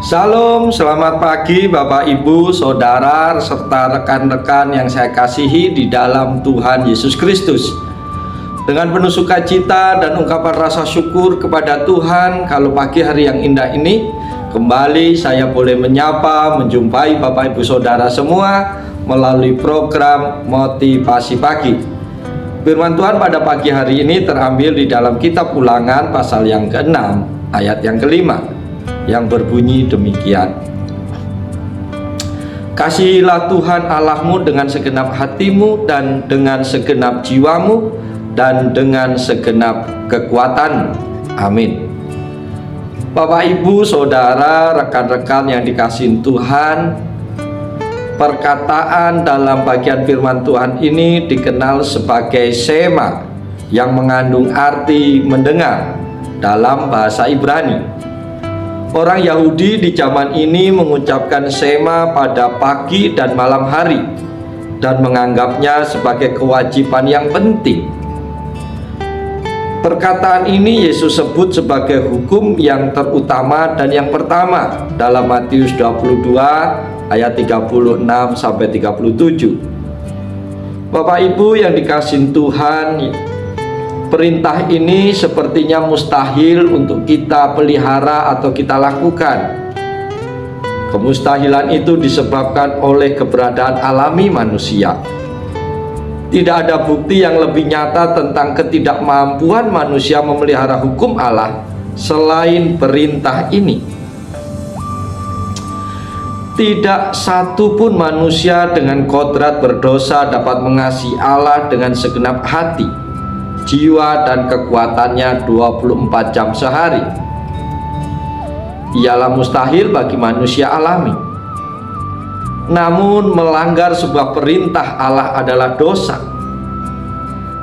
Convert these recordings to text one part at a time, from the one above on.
Salam, selamat pagi Bapak Ibu, Saudara, serta rekan-rekan yang saya kasihi di dalam Tuhan Yesus Kristus. Dengan penuh sukacita dan ungkapan rasa syukur kepada Tuhan, kalau pagi hari yang indah ini, kembali saya boleh menyapa, menjumpai Bapak Ibu Saudara semua melalui program Motivasi Pagi. Firman Tuhan pada pagi hari ini terambil di dalam kitab Ulangan pasal yang ke-6, ayat yang ke-5. Yang berbunyi demikian: Kasihilah Tuhan Allahmu dengan segenap hatimu dan dengan segenap jiwamu dan dengan segenap kekuatanmu. Amin. Bapak, Ibu, Saudara, rekan-rekan yang dikasihi Tuhan, perkataan dalam bagian firman Tuhan ini dikenal sebagai sema, yang mengandung arti mendengar dalam bahasa Ibrani. Orang Yahudi di zaman ini mengucapkan sema pada pagi dan malam hari dan menganggapnya sebagai kewajiban yang penting. Perkataan ini Yesus sebut sebagai hukum yang terutama dan yang pertama dalam Matius 22 ayat 36 sampai 37. Bapak Ibu yang dikasihi Tuhan, perintah ini sepertinya mustahil untuk kita pelihara atau kita lakukan. Kemustahilan itu disebabkan oleh keberadaan alami manusia. Tidak ada bukti yang lebih nyata tentang ketidakmampuan manusia memelihara hukum Allah selain perintah ini. Tidak satu pun manusia dengan kodrat berdosa dapat mengasihi Allah dengan segenap hati, jiwa dan kekuatannya 24 jam sehari. Ialah mustahil bagi manusia alami. Namun melanggar sebuah perintah Allah adalah dosa.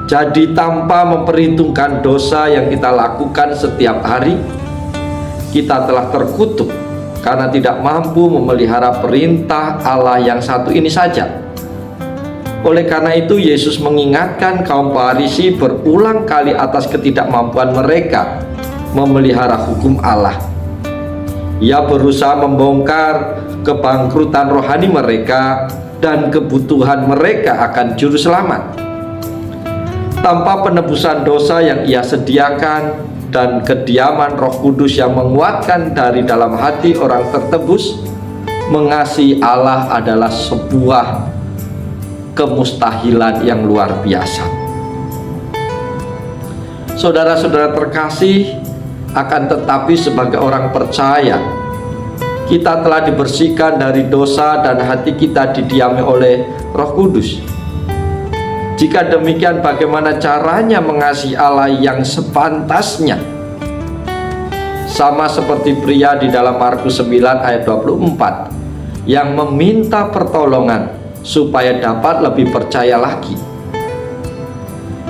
Jadi tanpa memperhitungkan dosa yang kita lakukan setiap hari, kita telah terkutuk karena tidak mampu memelihara perintah Allah yang satu ini saja. Oleh karena itu Yesus mengingatkan kaum Farisi berulang kali atas ketidakmampuan mereka memelihara hukum Allah. Ia berusaha membongkar kebangkrutan rohani mereka dan kebutuhan mereka akan juru selamat. Tanpa penebusan dosa yang ia sediakan dan kediaman Roh Kudus yang menguatkan dari dalam hati orang tertebus, mengasihi Allah adalah sebuah kemustahilan yang luar biasa. Saudara-saudara terkasih, akan tetapi sebagai orang percaya, kita telah dibersihkan dari dosa dan hati kita didiami oleh Roh Kudus. Jika demikian, bagaimana caranya mengasihi Allah yang sepantasnya? Sama seperti pria di dalam Markus 9 ayat 24 yang meminta pertolongan supaya dapat lebih percaya lagi.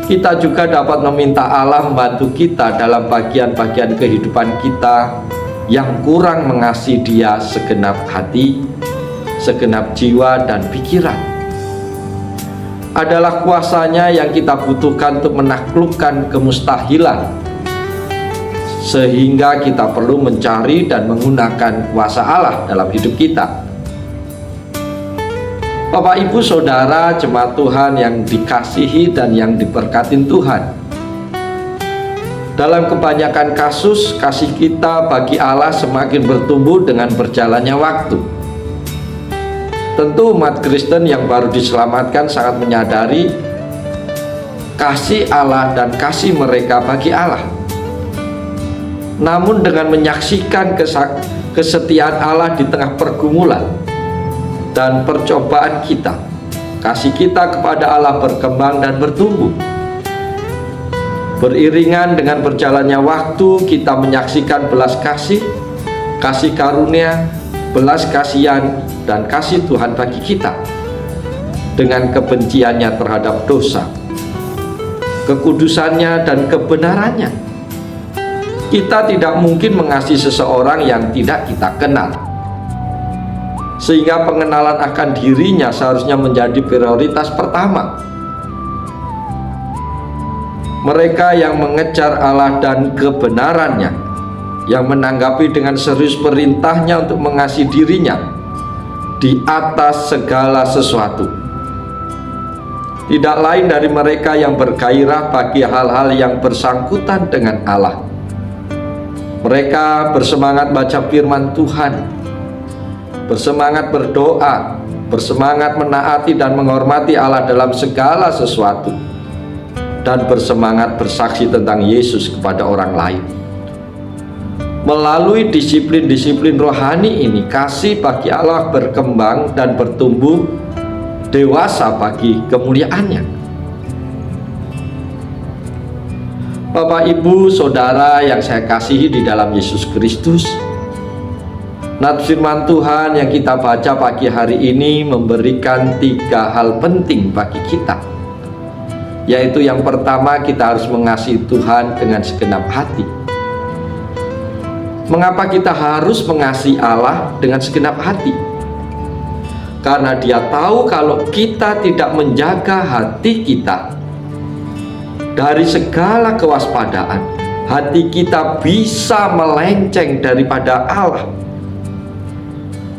Kita juga dapat meminta Allah membantu kita dalam bagian-bagian kehidupan kita yang kurang mengasihi Dia segenap hati, segenap jiwa dan pikiran. Adalah kuasanya yang kita butuhkan untuk menaklukkan kemustahilan, sehingga kita perlu mencari dan menggunakan kuasa Allah dalam hidup kita. Bapak, Ibu, Saudara, jemaat Tuhan yang dikasihi dan yang diberkati Tuhan, dalam kebanyakan kasus, kasih kita bagi Allah semakin bertumbuh dengan berjalannya waktu. Tentu umat Kristen yang baru diselamatkan sangat menyadari kasih Allah dan kasih mereka bagi Allah. Namun dengan menyaksikan kesetiaan Allah di tengah pergumulan dan percobaan kita, kasih kita kepada Allah berkembang dan bertumbuh. Beriringan dengan berjalannya waktu, kita menyaksikan belas kasih, kasih karunia, belas kasihan, dan kasih Tuhan bagi kita dengan kebenciannya terhadap dosa, kekudusannya dan kebenarannya. Kita tidak mungkin mengasihi seseorang yang tidak kita kenal, sehingga pengenalan akan dirinya seharusnya menjadi prioritas pertama. Mereka yang mengejar Allah dan kebenarannya yang menanggapi dengan serius perintahnya untuk mengasihi dirinya di atas segala sesuatu. Tidak lain dari mereka yang bergairah bagi hal-hal yang bersangkutan dengan Allah. Mereka bersemangat baca firman Tuhan, bersemangat berdoa, bersemangat menaati dan menghormati Allah dalam segala sesuatu, dan bersemangat bersaksi tentang Yesus kepada orang lain. Melalui disiplin-disiplin rohani ini, kasih bagi Allah berkembang dan bertumbuh dewasa bagi kemuliaannya. Bapak, Ibu, Saudara yang saya kasihi di dalam Yesus Kristus, nats firman Tuhan yang kita baca pagi hari ini memberikan 3 hal penting bagi kita, yaitu yang pertama, kita harus mengasihi Tuhan dengan segenap hati. Mengapa kita harus mengasihi Allah dengan segenap hati? Karena Dia tahu kalau kita tidak menjaga hati kita dari segala kewaspadaan, hati kita bisa melenceng daripada Allah.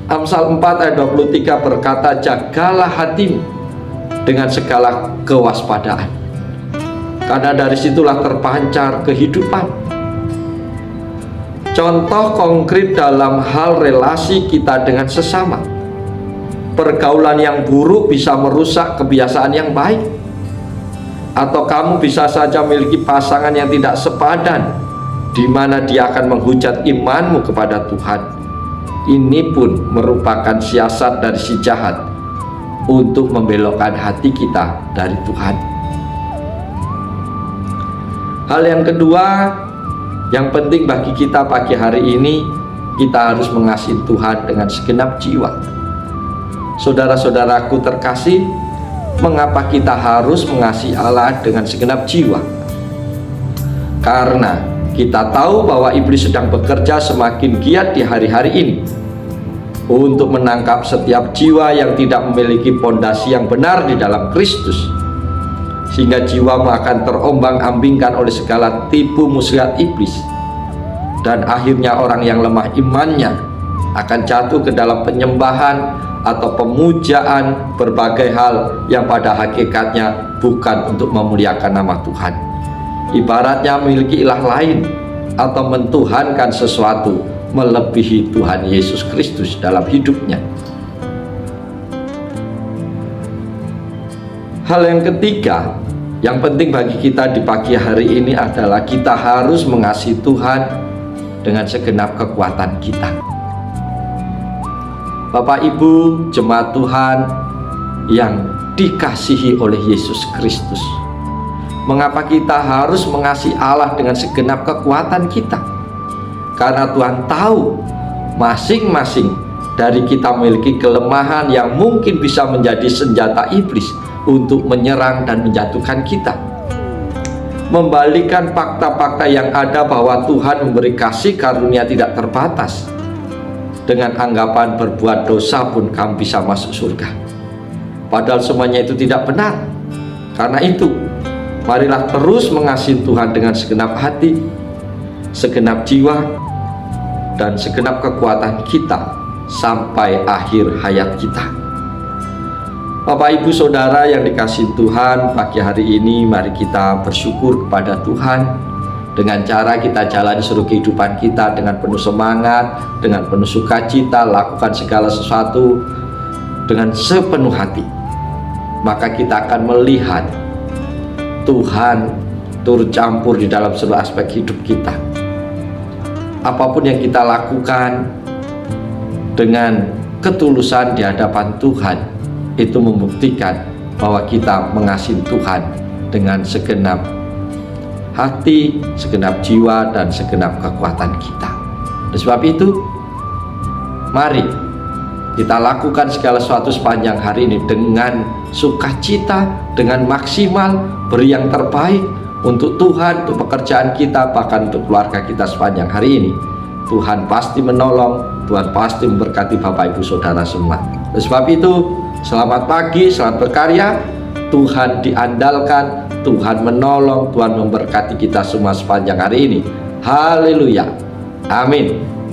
Amsal 4 ayat 23 berkata, jagalah hatimu dengan segala kewaspadaan, karena dari situlah terpancar kehidupan. Contoh konkret dalam hal relasi kita dengan sesama. Pergaulan yang buruk bisa merusak kebiasaan yang baik. Atau kamu bisa saja memiliki pasangan yang tidak sepadan, di mana dia akan menghujat imanmu kepada Tuhan. Ini pun merupakan siasat dari si jahat untuk membelokkan hati kita dari Tuhan. Hal yang kedua, yang penting bagi kita pagi hari ini, kita harus mengasihi Tuhan dengan segenap jiwa. Saudara-saudaraku terkasih, mengapa kita harus mengasihi Allah dengan segenap jiwa? Karena kita tahu bahwa iblis sedang bekerja semakin giat di hari-hari ini untuk menangkap setiap jiwa yang tidak memiliki pondasi yang benar di dalam Kristus, sehingga jiwamu akan terombang-ambingkan oleh segala tipu muslihat iblis, dan akhirnya orang yang lemah imannya akan jatuh ke dalam penyembahan atau pemujaan berbagai hal yang pada hakikatnya bukan untuk memuliakan nama Tuhan. Ibaratnya memiliki ilah lain atau mentuhankan sesuatu melebihi Tuhan Yesus Kristus dalam hidupnya. Hal yang ketiga yang penting bagi kita di pagi hari ini adalah kita harus mengasihi Tuhan dengan segenap kekuatan kita. Bapak, Ibu, jemaat Tuhan yang dikasihi oleh Yesus Kristus, mengapa kita harus mengasihi Allah dengan segenap kekuatan kita? Karena Tuhan tahu masing-masing dari kita memiliki kelemahan yang mungkin bisa menjadi senjata iblis untuk menyerang dan menjatuhkan kita. Membalikan fakta-fakta yang ada bahwa Tuhan memberi kasih karunia tidak terbatas, dengan anggapan berbuat dosa pun kamu bisa masuk surga. Padahal semuanya itu tidak benar. Karena itu, marilah terus mengasihi Tuhan dengan segenap hati, segenap jiwa, dan segenap kekuatan kita sampai akhir hayat kita. Bapak, Ibu, Saudara yang dikasihi Tuhan, pagi hari ini mari kita bersyukur kepada Tuhan dengan cara kita jalani seluruh kehidupan kita dengan penuh semangat, dengan penuh sukacita, lakukan segala sesuatu dengan sepenuh hati. Maka kita akan melihat Tuhan turut campur di dalam seluruh aspek hidup kita. Apapun yang kita lakukan dengan ketulusan di hadapan Tuhan, itu membuktikan bahwa kita mengasihi Tuhan dengan segenap hati, segenap jiwa, dan segenap kekuatan kita. Oleh sebab itu, mari kita lakukan segala sesuatu sepanjang hari ini dengan sukacita, dengan maksimal, beri yang terbaik untuk Tuhan, untuk pekerjaan kita, bahkan untuk keluarga kita sepanjang hari ini. Tuhan pasti menolong, Tuhan pasti memberkati Bapak, Ibu, Saudara semua. Oleh sebab itu, selamat pagi, selamat berkarya. Tuhan diandalkan, Tuhan menolong, Tuhan memberkati kita semua sepanjang hari ini. Haleluya. Amin.